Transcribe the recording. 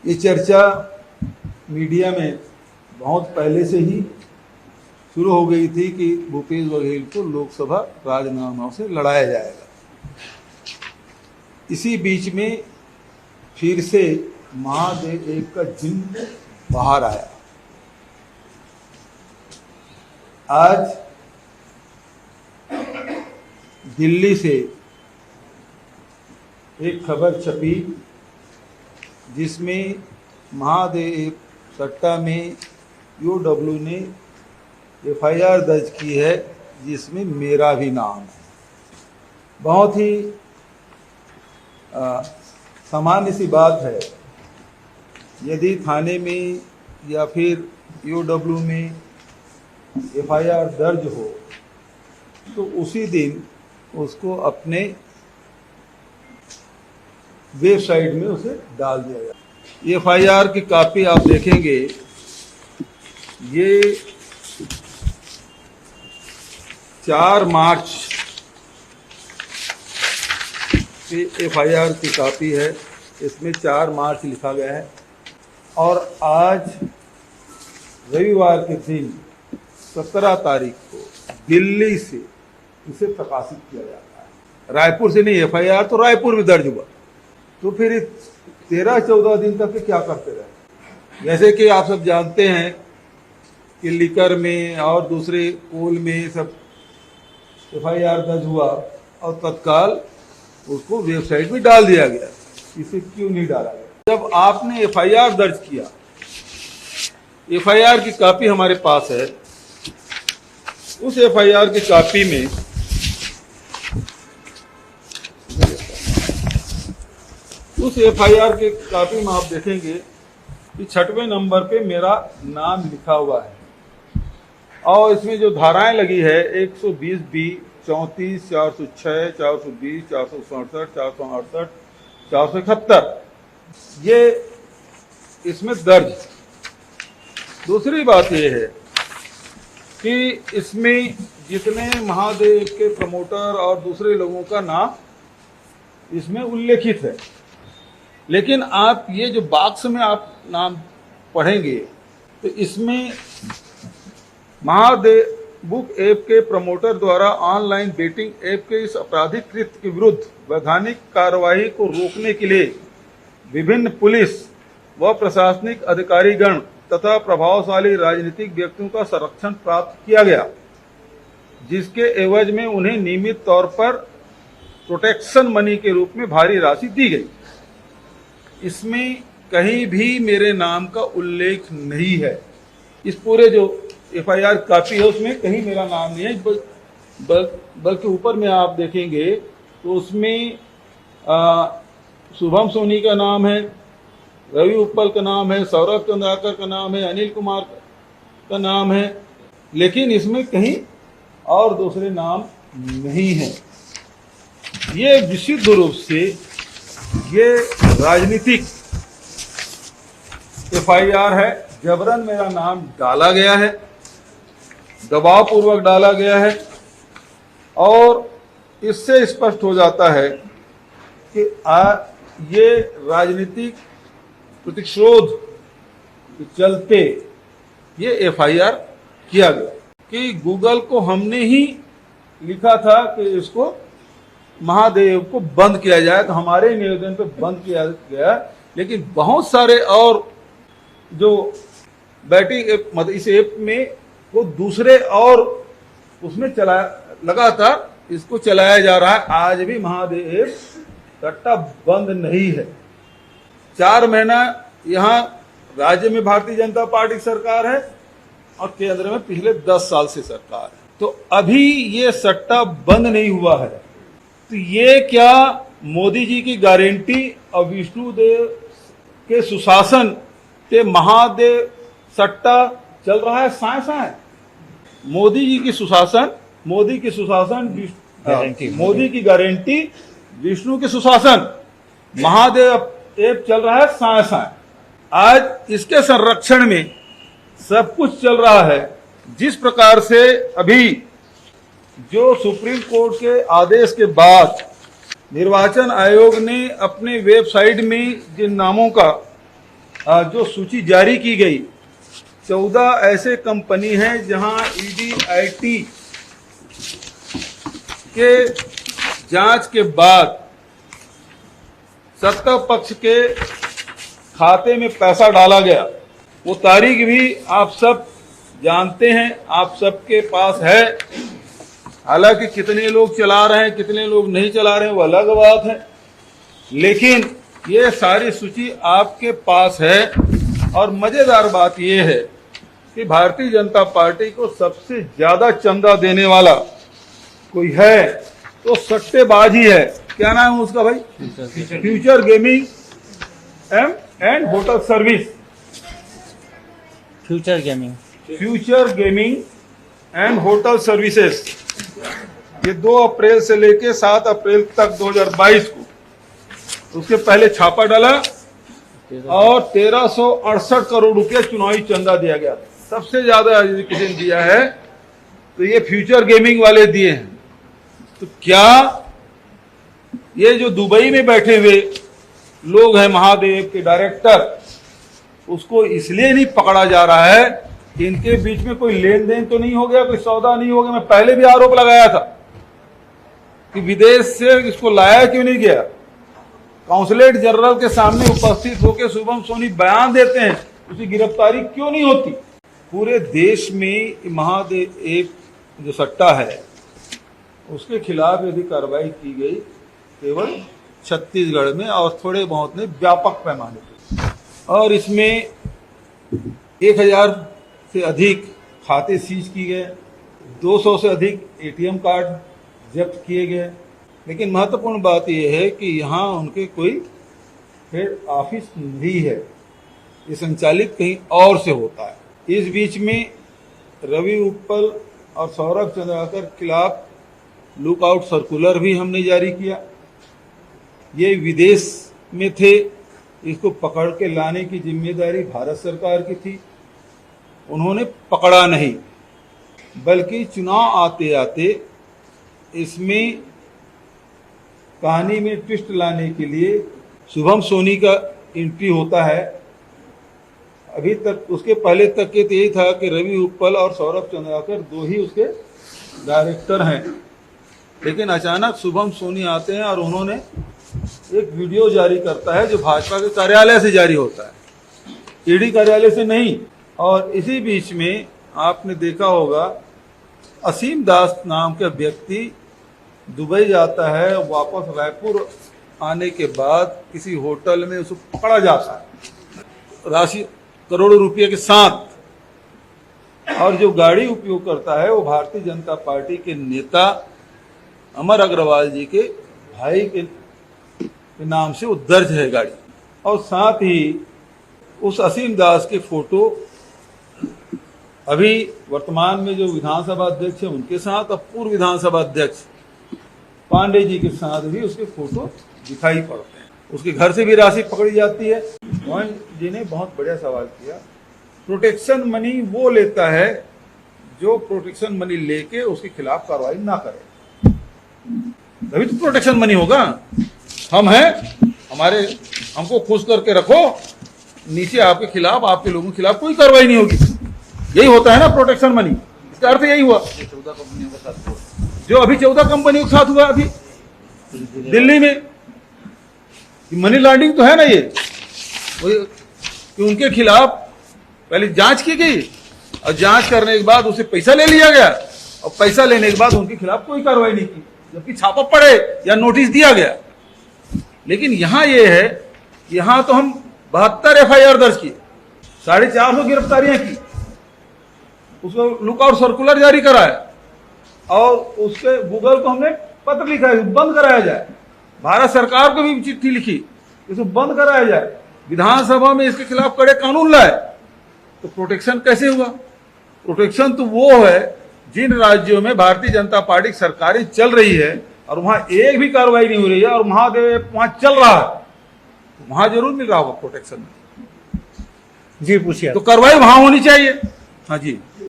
ये चर्चा मीडिया में बहुत पहले से ही शुरू हो गई थी कि भूपेश बघेल को लोकसभा राजीनामा से लड़ाया जाएगा। इसी बीच में फिर से महादेव एक का जिन्न बाहर आया। आज दिल्ली से एक खबर छपी जिसमें महादेव सट्टा में यूडब्ल्यू ने एफआईआर दर्ज की है जिसमें मेरा भी नाम है। बहुत ही सामान्य सी बात है, यदि थाने में या फिर यूडब्ल्यू में एफआईआर दर्ज हो तो उसी दिन उसको अपने वेबसाइट में उसे डाल दिया जाए। एफआईआर की कॉपी आप देखेंगे, ये 4 मार्च की एफआईआर की कॉपी है। इसमें 4 मार्च लिखा गया है और आज रविवार के दिन 17 तारीख को दिल्ली से इसे प्रकाशित किया जाता है। रायपुर से नहीं, एफआईआर तो रायपुर में दर्ज हुआ, तो फिर 13-14 दिन तक क्या करते रहे। जैसे कि आप सब जानते हैं कि लिकर में और दूसरे कोल में सब एफआईआर दर्ज हुआ और तत्काल उसको वेबसाइट में डाल दिया गया। इसे क्यों नहीं डाला गया? जब आपने एफआईआर दर्ज किया, एफआईआर की कॉपी हमारे पास है, उस एफआईआर की कॉपी में आप देखेंगे कि 6वें नंबर पे मेरा नाम लिखा हुआ है और इसमें जो धाराएं लगी है 120B, 34, 406, 420, 467, 468, 471 ये इसमें दर्ज। दूसरी बात यह है कि इसमें जितने महादेव के प्रमोटर और दूसरे लोगों का नाम इसमें उल्लेखित है, लेकिन आप ये जो बॉक्स में आप नाम पढ़ेंगे तो इसमें महादेव बुक ऐप के प्रमोटर द्वारा ऑनलाइन बेटिंग ऐप के इस आपराधिक कृत्य के विरुद्ध वैधानिक कार्रवाई को रोकने के लिए विभिन्न पुलिस व प्रशासनिक अधिकारीगण तथा प्रभावशाली राजनीतिक व्यक्तियों का संरक्षण प्राप्त किया गया, जिसके एवज में उन्हें नियमित तौर पर प्रोटेक्शन मनी के रूप में भारी राशि दी गई। इसमें कहीं भी मेरे नाम का उल्लेख नहीं है। इस पूरे जो एफआईआर कॉपी है उसमें कहीं मेरा नाम नहीं है, बल्कि ऊपर में आप देखेंगे तो उसमें शुभम सोनी का नाम है, रवि उप्पल का नाम है, सौरभ चंद्राकर का नाम है, अनिल कुमार का नाम है, लेकिन इसमें कहीं और दूसरे नाम नहीं है। ये विशुद्ध रूप से ये राजनीतिक एफआईआर है। जबरन मेरा नाम डाला गया है, दबाव पूर्वक डाला गया है और इससे स्पष्ट हो जाता है कि ये राजनीतिक प्रतिशोध के चलते ये एफआईआर किया गया। कि गूगल को हमने ही लिखा था कि इसको महादेव को बंद किया जाए, तो हमारे निवेदन पे बंद किया गया, लेकिन बहुत सारे और जो बैटिंग ऐप मतलब इस ऐप में वो दूसरे और उसमें लगातार इसको चलाया जा रहा है। आज भी महादेव सट्टा बंद नहीं है। 4 महीना यहाँ राज्य में भारतीय जनता पार्टी की सरकार है और केंद्र में पिछले 10 साल से सरकार है, तो अभी ये सट्टा बंद नहीं हुआ है। तो ये क्या मोदी जी की गारंटी और विष्णुदेव के सुशासन के महादेव सट्टा चल रहा है साए साए? मोदी जी की सुशासन, मोदी की गारंटी, विष्णु के सुशासन, महादेव ऐप चल रहा है साए साए। आज इसके संरक्षण में सब कुछ चल रहा है। जिस प्रकार से अभी जो सुप्रीम कोर्ट के आदेश के बाद निर्वाचन आयोग ने अपने वेबसाइट में जिन नामों का जो सूची जारी की गई, 14 ऐसे कंपनी हैं जहां ईडी आईटी के जांच के बाद सत्ता पक्ष के खाते में पैसा डाला गया। वो तारीख भी आप सब जानते हैं, आप सबके पास है। हालांकि कितने लोग चला रहे हैं, कितने लोग नहीं चला रहे हैं, वो अलग बात है, लेकिन ये सारी सूची आपके पास है। और मजेदार बात ये है कि भारतीय जनता पार्टी को सबसे ज्यादा चंदा देने वाला कोई है तो सट्टेबाज ही है। क्या नाम है उसका भाई? Future gaming and hotel service. Future gaming and hotel services. ये 2 अप्रैल से लेके 7 अप्रैल तक 2022 को उसके पहले छापा डाला और 1368 करोड़ रुपया चुनावी चंदा दिया गया। सबसे ज्यादा किसी ने दिया है तो ये फ्यूचर गेमिंग वाले दिए हैं। तो क्या ये जो दुबई में बैठे हुए लोग हैं, महादेव के डायरेक्टर, उसको इसलिए नहीं पकड़ा जा रहा है कि इनके बीच में कोई लेन देन तो नहीं हो गया, कोई सौदा नहीं हो गया। मैं पहले भी आरोप लगाया था कि विदेश से इसको लाया क्यों नहीं गया। काउंसलेट जनरल के सामने उपस्थित होकर शुभम सोनी बयान देते हैं, उसकी गिरफ्तारी क्यों नहीं होती। पूरे देश में महादेव एक जो सट्टा है उसके खिलाफ यदि कार्रवाई की गई केवल छत्तीसगढ़ में और थोड़े बहुत ने व्यापक पैमाने पर, और इसमें 1000 से अधिक खाते सीज किए गए, 200 से अधिक एटीएम कार्ड जब्त किए गए। लेकिन महत्वपूर्ण बात यह है कि यहाँ उनके कोई हेड ऑफिस नहीं है, ये संचालित कहीं और से होता है। इस बीच में रवि उत्पल और सौरभ चंद्राकर के खिलाफ लुकआउट सर्कुलर भी हमने जारी किया। ये विदेश में थे, इसको पकड़ के लाने की जिम्मेदारी भारत सरकार की थी, उन्होंने पकड़ा नहीं, बल्कि चुनाव आते आते इसमें कहानी में ट्विस्ट लाने के लिए शुभम सोनी का एंट्री होता है। अभी तक उसके पहले तक के तो यही था कि रवि उत्पल और सौरभ चंद्राकर 2 ही उसके डायरेक्टर हैं, लेकिन अचानक शुभम सोनी आते हैं और उन्होंने एक वीडियो जारी करता है जो भाजपा के कार्यालय से जारी होता है, ईडी कार्यालय से नहीं। और इसी बीच में आपने देखा होगा असीम दास नाम का व्यक्ति दुबई जाता है, वापस रायपुर आने के बाद किसी होटल में उसको पकड़ा जाता है राशि करोड़ों रुपये के साथ, और जो गाड़ी उपयोग करता है वो भारतीय जनता पार्टी के नेता अमर अग्रवाल जी के भाई के नाम से वो दर्ज है गाड़ी। और साथ ही उस असीम दास के फोटो अभी वर्तमान में जो विधानसभा अध्यक्ष है उनके साथ और पूर्व विधानसभा अध्यक्ष पांडे जी के साथ भी उसके फोटो दिखाई पड़ते हैं। उसके घर से भी राशि पकड़ी जाती है। मोहन जी ने बहुत बढ़िया सवाल किया। प्रोटेक्शन मनी वो लेता है जो प्रोटेक्शन मनी लेके उसके खिलाफ कार्रवाई ना करे, तभी तो प्रोटेक्शन मनी होगा। हम हैं, हमको खुश करके रखो, नीचे आपके खिलाफ, आपके लोगों के खिलाफ कोई कार्रवाई नहीं होगी। यही होता है ना प्रोटेक्शन मनी, इसका अर्थ यही हुआ। 14 कंपनियों के साथ जो अभी 14 कंपनियों के साथ हुआ अभी दिल्ली में, मनी लॉन्ड्रिंग तो है ना ये, कि उनके खिलाफ पहले जांच की गई और जांच करने के बाद उसे पैसा ले लिया गया और पैसा लेने के बाद उनके खिलाफ कोई कार्रवाई नहीं की, जबकि छापा पड़े या नोटिस दिया गया। लेकिन यहां ये है, यहां तो हम 72 FIR दर्ज किए, 450 गिरफ्तारियां की, उसको लुकआउट सर्कुलर जारी कराया और उसके गूगल को हमने पत्र लिखा है बंद कराया जाए। भारत सरकार को भी चिट्ठी लिखी इसको बंद कराया जाए, विधानसभा में इसके खिलाफ कड़े कानून लाए। तो प्रोटेक्शन कैसे हुआ? प्रोटेक्शन तो वो है जिन राज्यों में भारतीय जनता पार्टी की सरकारें चल रही है और वहां एक भी कार्रवाई नहीं हो रही है और महादेव वहां चल रहा है, वहां जरूर मिल रहा होगा प्रोटेक्शन। जी पूछिए। तो कार्रवाई वहां होनी चाहिए। हाँ जी।